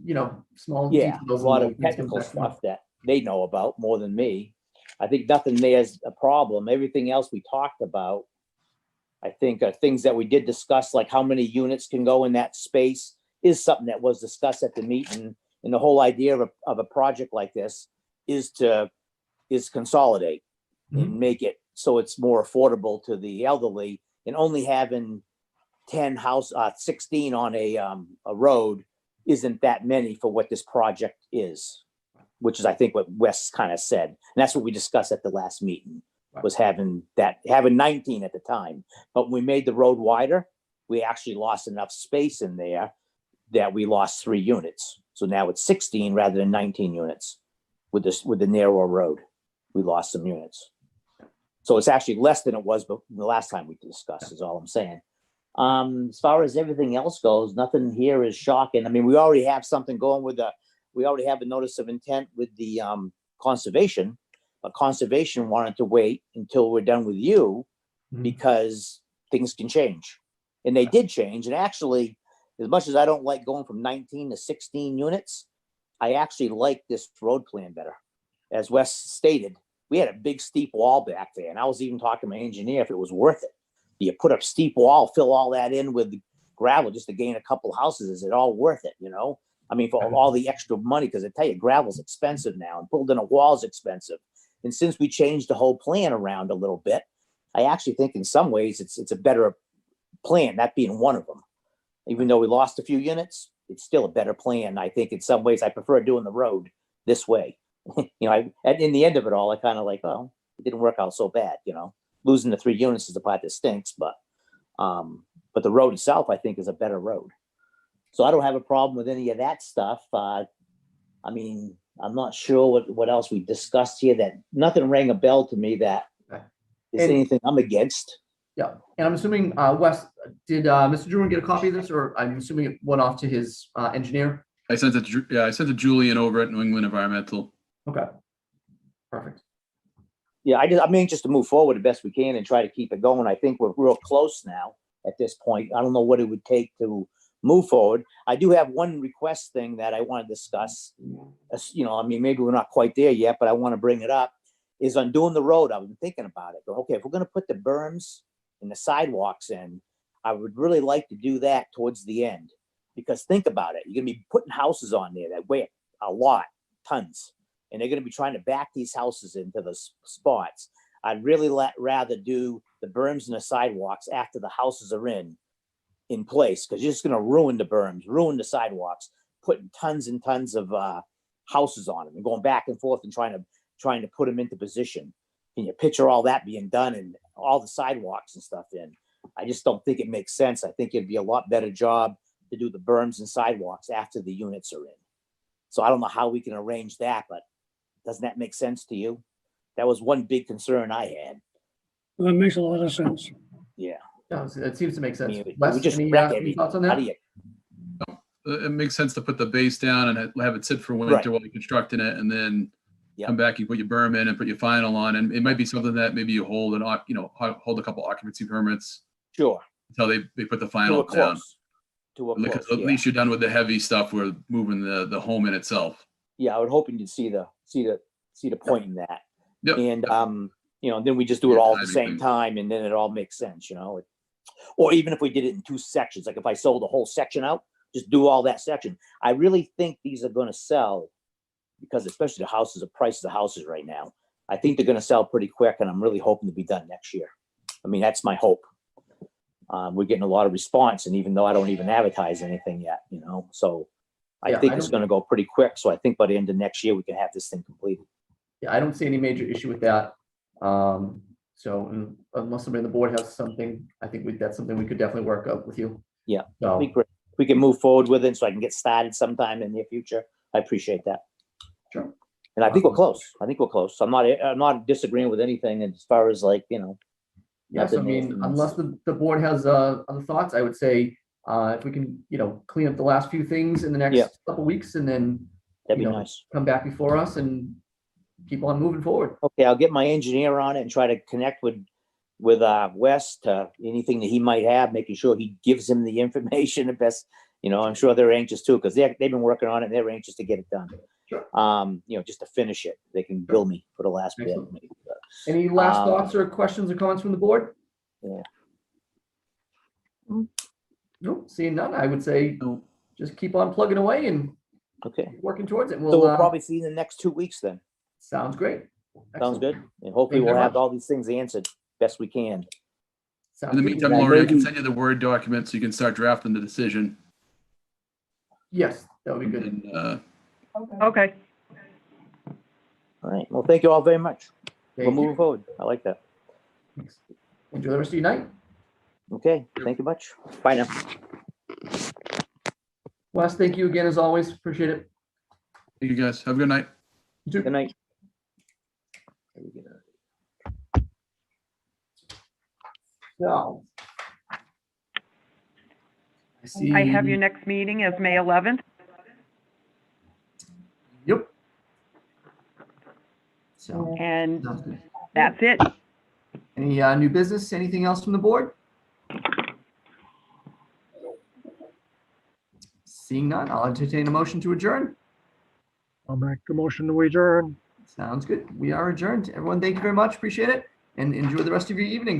small Yeah, a details. lot and of things technical going back and forth. stuff that they know about more than me. I think nothing there's a problem. Everything else we talked about, I think are things that we did discuss, like how many units can go in that space is something that was discussed at the meeting. And the whole idea of a project like this is consolidate and make it so it's more affordable to the elderly, and only having 16 on a road isn't that many for what this project is, which is, I think, what Wes kind of said. And that's what we discussed at the last meeting, was having 19 at the time. But when we made the road wider, we actually lost enough space in there that we lost 3 units. So now it's 16 rather than 19 units with the narrower road. We lost some units. So it's actually less than it was the last time we discussed, is all I'm saying. As far as everything else goes, nothing here is shocking. I mean, we already have something going we already have a notice of intent with the conservation, but conservation wanted to wait until we're done with you because things can change. And they did change. And actually, as much as I don't like going from 19 to 16 units, I actually like this road plan better. As Wes stated, we had a big steep wall back there. And I was even talking to my engineer if it was worth it. Do you put up steep wall, fill all that in with gravel just to gain a couple houses? Is it all worth it? I mean, for all the extra money, because I tell you, gravel's expensive now and building a wall is expensive. And since we changed the whole plan around a little bit, I actually think in some ways it's a better plan, that being one of them. Even though we lost a few units, it's still a better plan. I think in some ways I prefer doing the road this way. In the end of it all, I kind of like, oh, it didn't work out so bad, Losing the 3 units is the part that stinks, but the road itself, I think, is a better road. So I don't have a problem with any of that stuff. I mean, I'm not sure what else we discussed here. That nothing rang a bell to me that is anything I'm against. Yeah, and I'm assuming, Wes, did Mr. Druin get a copy of this, or I'm assuming it went off to his engineer? I sent it to Julian over at New England Environmental. Okay, perfect. Yeah, I'm anxious to move forward the best we can and try to keep it going. I think we're real close now at this point. I don't know what it would take to move forward. I do have one request thing that I want to discuss. I mean, maybe we're not quite there yet, but I want to bring it up, is on doing the road. I've been thinking about it. Okay, if we're going to put the berms and the sidewalks in, I would really like to do that towards the end, because think about it. You're going to be putting houses on there that weigh a lot, tons, and they're going to be trying to back these houses into the spots. I'd really rather do the berms and the sidewalks after the houses are in place, because you're just going to ruin the berms, ruin the sidewalks, putting tons and tons of houses on them and going back and forth and trying to put them into position. Can you picture all that being done and all the sidewalks and stuff in? I just don't think it makes sense. I think it'd be a lot better job to do the berms and sidewalks after the units are in. So I don't know how we can arrange that, but doesn't that make sense to you? That was one big concern I had. That makes a lot of sense. Yeah. No, it seems to make sense. I mean, Wes, we just any wreck everything. thoughts on How that? do you? It makes sense to put the base down and have it sit for winter Right. while you're constructing it, and then Yep. come back, you put your berm in and put your final on, and it might be something that maybe you hold hold a couple occupancy permits Sure. until they put the To final a down. close. To a Because close. at least you're done with the heavy stuff. We're moving the home in itself. Yeah, I would hoping to see the point in that. Yep. And then we just do it all at the Timing same thing. time, and then it all makes sense, Or even if we did it in 2 sections, like if I sold the whole section out, just do all that section. I really think these are going to sell, because especially the prices of houses right now, I think they're going to sell pretty quick, and I'm really hoping to be done next year. I mean, that's my hope. We're getting a lot of response, and even though I don't even advertise anything yet, so I think it's going to go pretty quick. So I think by the end of next year, we can have this thing completed. Yeah, I don't see any major issue with that. So unless somebody on the board has something, I think that's something we could definitely work out with you. Yeah, So, be great. We can move forward with it so I can get started sometime in the near future. I appreciate that. sure. And I think we're close. I think we're close. I'm not disagreeing with anything as far as like, Yes, I nothing mean, else. unless the board has other thoughts, I would say if we can, clean up the last few things in the Yeah. next couple weeks and then That'd be nice. come back before us and keep on moving forward. Okay, I'll get my engineer on it and try to connect with Wes to anything that he might have, making sure he gives him the information the best. I'm sure they're anxious too, because they've been working on it and they're anxious to get it done. Sure. Just to finish it. They can bill me for the last bit. Excellent. Any last thoughts or questions or comments from the board? Yeah. No, seeing none, I would say No. just keep on plugging away and Okay, working towards it. so we'll We'll, probably see you in the next 2 weeks then. sounds great. Sounds Excellent. good. And hopefully Thank you we'll very have much. all these things answered best we can. Sounds In the good. meantime, Yeah, Lori, I can maybe- send you the Word document so you can start drafting the decision. Yes, that would be good. And, Okay. All right. Well, thank you all very much. We're Thank moving you. forward. I like that. Thanks. Enjoy the rest of your night. Okay, thank you much. Bye now. Wes, thank you again as always. Appreciate it. thank you guys. Have a good night. You too. Good night. So. I see. I have your next meeting as May 11th. Yep. So, And sounds good. that's it. Any new business? Anything else from the board? Seeing none, I'll entertain a motion to adjourn. I'll make the motion to adjourn. Sounds good. We are adjourned. Everyone, thank you very much. Appreciate it. And enjoy the rest of your evening.